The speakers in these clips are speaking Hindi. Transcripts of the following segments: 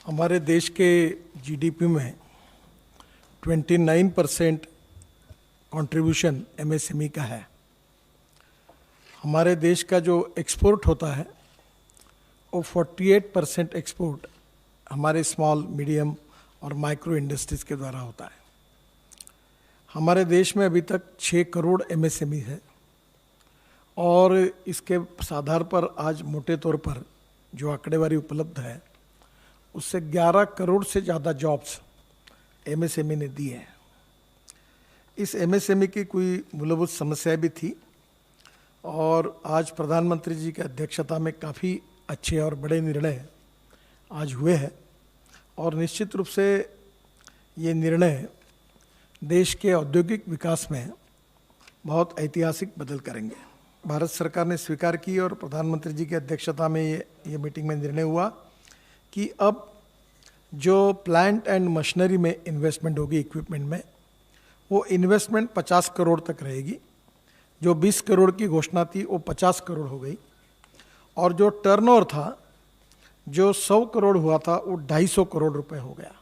हमारे देश के जीडीपी में 29% कंट्रीब्यूशन एमएसएमई का है। हमारे देश का जो एक्सपोर्ट होता है वो 48% एक्सपोर्ट हमारे स्मॉल मीडियम और माइक्रो इंडस्ट्रीज़ के द्वारा होता है। हमारे देश में अभी तक 6 करोड़ एमएसएमई है और इसके आधार पर आज मोटे तौर पर जो आंकड़ेवारी उपलब्ध है उससे 11 करोड़ से ज़्यादा जॉब्स एमएसएमई ने दी है। इस एमएसएमई की कोई मूलभूत समस्या भी थी और आज प्रधानमंत्री जी की अध्यक्षता में काफ़ी अच्छे और बड़े निर्णय आज हुए हैं और निश्चित रूप से ये निर्णय देश के औद्योगिक विकास में बहुत ऐतिहासिक बदल करेंगे। भारत सरकार ने स्वीकार की और प्रधानमंत्री जी की अध्यक्षता में ये मीटिंग में निर्णय हुआ कि अब जो प्लांट एंड मशीनरी में इन्वेस्टमेंट होगी इक्विपमेंट में, वो इन्वेस्टमेंट 50 करोड़ तक रहेगी। जो 20 करोड़ की घोषणा थी वो 50 करोड़ हो गई और जो टर्नओवर था जो 100 करोड़ हुआ था वो 250 करोड़ रुपए हो गया।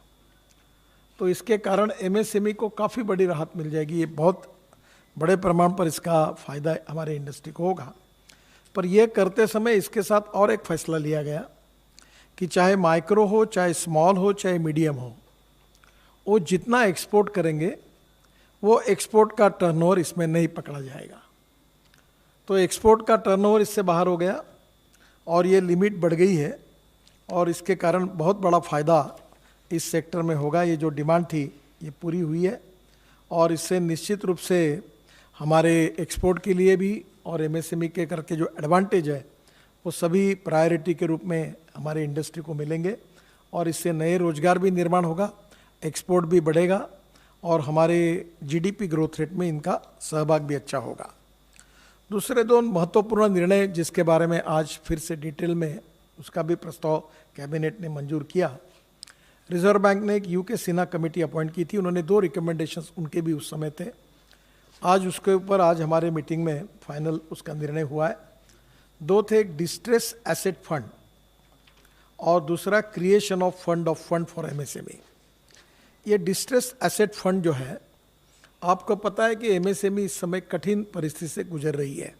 तो इसके कारण एमएसएमई को काफ़ी बड़ी राहत मिल जाएगी। ये बहुत बड़े प्रमाण पर इसका फ़ायदा हमारे इंडस्ट्री को होगा। पर यह करते समय इसके साथ और एक फैसला लिया गया कि चाहे माइक्रो हो, चाहे स्मॉल हो, चाहे मीडियम हो, वो जितना एक्सपोर्ट करेंगे वो एक्सपोर्ट का टर्नओवर इसमें नहीं पकड़ा जाएगा। तो एक्सपोर्ट का टर्नओवर इससे बाहर हो गया और ये लिमिट बढ़ गई है और इसके कारण बहुत बड़ा फ़ायदा इस सेक्टर में होगा। ये जो डिमांड थी ये पूरी हुई है और इससे निश्चित रूप से हमारे एक्सपोर्ट के लिए भी और एमएसएमई के करके जो एडवांटेज है वो सभी प्रायोरिटी के रूप में हमारे इंडस्ट्री को मिलेंगे और इससे नए रोजगार भी निर्माण होगा, एक्सपोर्ट भी बढ़ेगा और हमारे जीडीपी ग्रोथ रेट में इनका सहभाग भी अच्छा होगा। दूसरे दो महत्वपूर्ण निर्णय जिसके बारे में आज फिर से डिटेल में उसका भी प्रस्ताव कैबिनेट ने मंजूर किया। रिजर्व बैंक ने एक यूके सिन्हा कमेटी अपॉइंट की थी, उन्होंने 2 रिकमेंडेशंस उनके भी उस समय थे। आज उसके ऊपर आज हमारे मीटिंग में फाइनल उसका निर्णय हुआ है। 2 थे, एक डिस्ट्रेस एसेट फंड और दूसरा creation of fund for MSME. ये डिस्ट्रेस एसेट फंड जो है, आपको पता है कि एमएसएमई इस समय कठिन परिस्थिति से गुजर रही है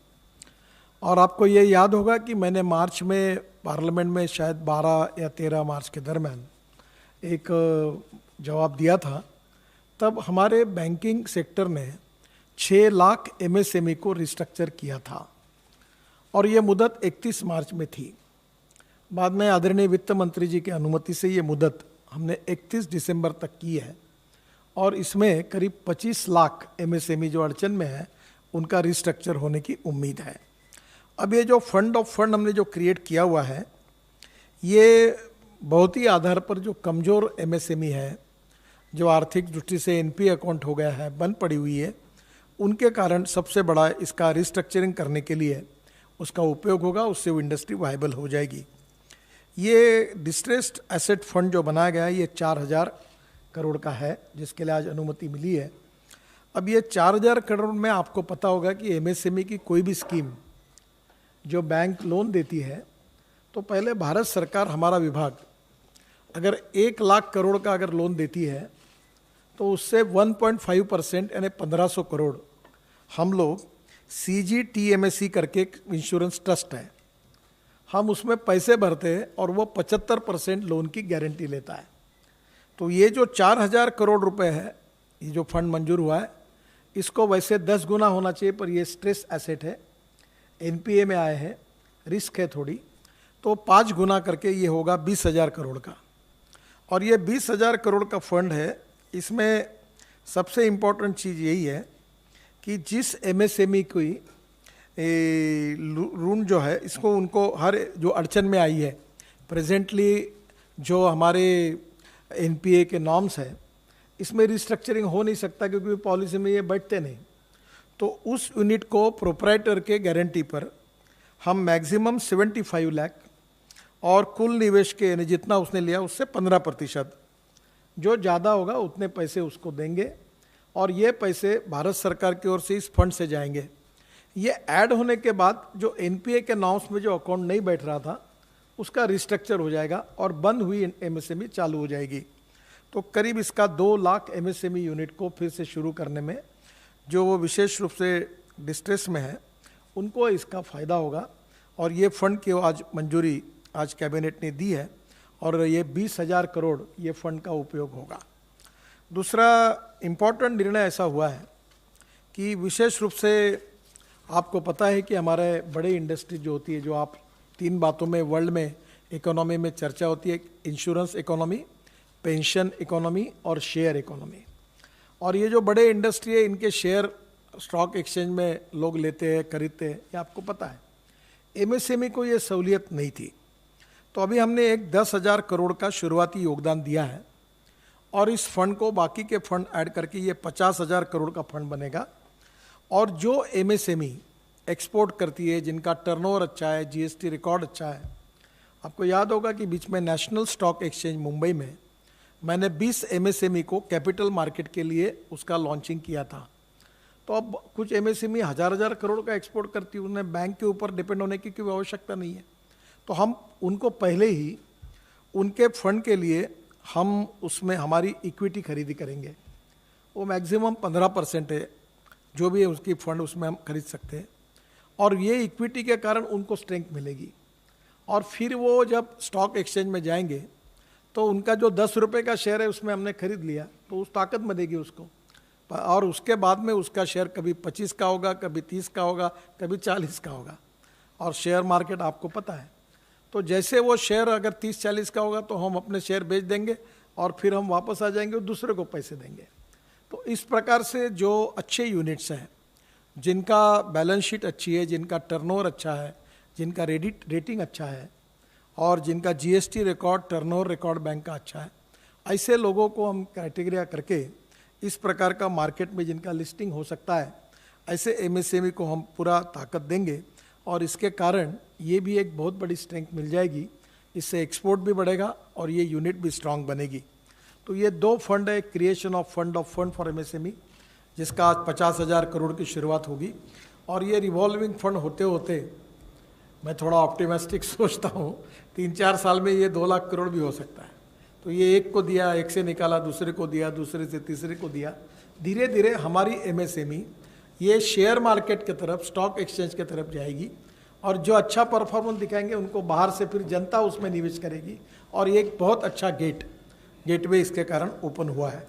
और आपको ये याद होगा कि मैंने मार्च में पार्लियामेंट में शायद 12 या 13 मार्च के दरम्यान एक जवाब दिया था। तब हमारे बैंकिंग सेक्टर ने 6 लाख एमएसएमई को रिस्ट्रक्चर किया था और ये मुदत 31 मार्च में थी। बाद में आदरणीय वित्त मंत्री जी की अनुमति से ये मुदत हमने 31 दिसंबर तक की है और इसमें करीब 25 लाख एमएसएमई जो अड़चन में है उनका रिस्ट्रक्चर होने की उम्मीद है। अब ये जो फंड ऑफ फंड हमने जो क्रिएट किया हुआ है, ये बहुत ही आधार पर जो कमज़ोर एमएसएमई है, जो आर्थिक दृष्टि से एनपीए अकाउंट हो गया है, बंद पड़ी हुई है, उनके कारण सबसे बड़ा इसका रिस्ट्रक्चरिंग करने के लिए उसका उपयोग होगा, उससे वो इंडस्ट्री वायबल हो जाएगी। ये डिस्ट्रेस्ड एसेट फंड जो बनाया गया है ये 4000 करोड़ का है जिसके लिए आज अनुमति मिली है। अब ये 4000 करोड़ में आपको पता होगा कि एमएसएमई की कोई भी स्कीम जो बैंक लोन देती है तो पहले भारत सरकार, हमारा विभाग अगर 1 लाख करोड़ का अगर लोन देती है तो उससे 1.5% यानी 1500 करोड़ हम लोग CGTMSE करके एक इंश्योरेंस ट्रस्ट है, हम उसमें पैसे भरते हैं और वो 75% लोन की गारंटी लेता है। तो ये जो 4000 करोड़ रुपए है, ये जो फंड मंजूर हुआ है, इसको वैसे 10 गुना होना चाहिए पर ये स्ट्रेस एसेट है, एनपीए में आए हैं, रिस्क है थोड़ी, तो 5 गुना करके ये होगा 20,000 करोड़ का। और ये 20,000 करोड़ का फंड है, इसमें सबसे इम्पोर्टेंट चीज़ यही है कि जिस एमएसएमई की ऋण जो है इसको उनको हर जो अड़चन में आई है, प्रेजेंटली जो हमारे एनपीए के नॉर्म्स है इसमें रिस्ट्रक्चरिंग हो नहीं सकता क्योंकि पॉलिसी में ये बैठते नहीं, तो उस यूनिट को प्रोप्राइटर के गारंटी पर हम मैक्सिमम 75 लाख और कुल निवेश के यानी जितना उसने लिया उससे 15%, जो ज़्यादा होगा उतने पैसे उसको देंगे और ये पैसे भारत सरकार की ओर से इस फंड से जाएंगे। ये ऐड होने के बाद जो एनपीए के नॉर्म्स में जो अकाउंट नहीं बैठ रहा था उसका रिस्ट्रक्चर हो जाएगा और बंद हुई एमएसएमई चालू हो जाएगी। तो करीब इसका 2 लाख एमएसएमई यूनिट को फिर से शुरू करने में, जो वो विशेष रूप से डिस्ट्रेस में है, उनको इसका फ़ायदा होगा। और ये फंड की आज मंजूरी आज कैबिनेट ने दी है और ये 20,000 करोड़ ये फंड का उपयोग होगा। दूसरा इम्पॉर्टेंट निर्णय ऐसा हुआ है कि विशेष रूप से आपको पता है कि हमारे बड़े इंडस्ट्री जो होती है, जो आप 3 बातों में वर्ल्ड में इकोनॉमी में चर्चा होती है, इंश्योरेंस इकोनॉमी, पेंशन इकोनॉमी और शेयर इकोनॉमी। और ये जो बड़े इंडस्ट्री है, इनके शेयर स्टॉक एक्सचेंज में लोग लेते हैं, खरीदते हैं, ये आपको पता है। एमएसएमई को ये सहूलियत नहीं थी, तो अभी हमने एक 10,000 करोड़ का शुरुआती योगदान दिया है और इस फंड को बाकी के फंड ऐड करके ये 50,000 करोड़ का फंड बनेगा। और जो एमएसएमई एक्सपोर्ट करती है, जिनका टर्नओवर अच्छा है, जीएसटी रिकॉर्ड अच्छा है, आपको याद होगा कि बीच में नेशनल स्टॉक एक्सचेंज मुंबई में मैंने 20 एमएसएमई को कैपिटल मार्केट के लिए उसका लॉन्चिंग किया था। तो अब कुछ एमएसएमई हज़ार करोड़ का एक्सपोर्ट करती है, उन्हें बैंक के ऊपर डिपेंड होने की कोई आवश्यकता नहीं है। तो हम उनको पहले ही उनके फंड के लिए हम उसमें हमारी इक्विटी खरीदी करेंगे। वो मैक्सिमम 15% है, जो भी है उसकी फंड उसमें हम खरीद सकते हैं। और ये इक्विटी के कारण उनको स्ट्रेंथ मिलेगी। और फिर वो जब स्टॉक एक्सचेंज में जाएंगे तो उनका जो 10 रुपये का शेयर है उसमें हमने खरीद लिया, तो उस ताकत में देगी उसको। और उसके बाद में उसका शेयर कभी 25 का होगा, कभी 30 का होगा, कभी 40 का होगा। और शेयर मार्केट आपको पता है, तो जैसे वो शेयर अगर 30-40 का होगा तो हम अपने शेयर बेच देंगे और फिर हम वापस आ जाएंगे और दूसरे को पैसे देंगे। तो इस प्रकार से जो अच्छे यूनिट्स हैं, जिनका बैलेंस शीट अच्छी है, जिनका टर्नओवर अच्छा है, जिनका रेटिंग अच्छा है और जिनका GST record, turnover record bank का अच्छा है, ऐसे लोगों को हम क्राइटेरिया करके इस प्रकार का मार्केट में जिनका लिस्टिंग हो सकता है, ऐसे एमएसएमई को हम पूरा ताकत देंगे। और इसके कारण ये भी एक बहुत बड़ी स्ट्रेंथ मिल जाएगी, इससे एक्सपोर्ट भी बढ़ेगा और ये यूनिट भी स्ट्रांग बनेगी। तो ये 2 फंड है, creation of fund for MSME, जिसका आज 50,000 करोड़ की शुरुआत होगी। और ये रिवॉल्विंग फंड होते होते मैं थोड़ा ऑप्टिमिस्टिक सोचता हूँ, 3-4 साल में ये 2 लाख करोड़ भी हो सकता है। तो ये एक को दिया, एक से निकाला, दूसरे को दिया, दूसरे से तीसरे को दिया, धीरे धीरे हमारी एमएसएमई ये शेयर मार्केट की तरफ, स्टॉक एक्सचेंज की तरफ जाएगी। और जो अच्छा परफॉर्मेंस दिखाएंगे उनको बाहर से फिर जनता उसमें निवेश करेगी। और ये एक बहुत अच्छा गेटवे इसके कारण ओपन हुआ है।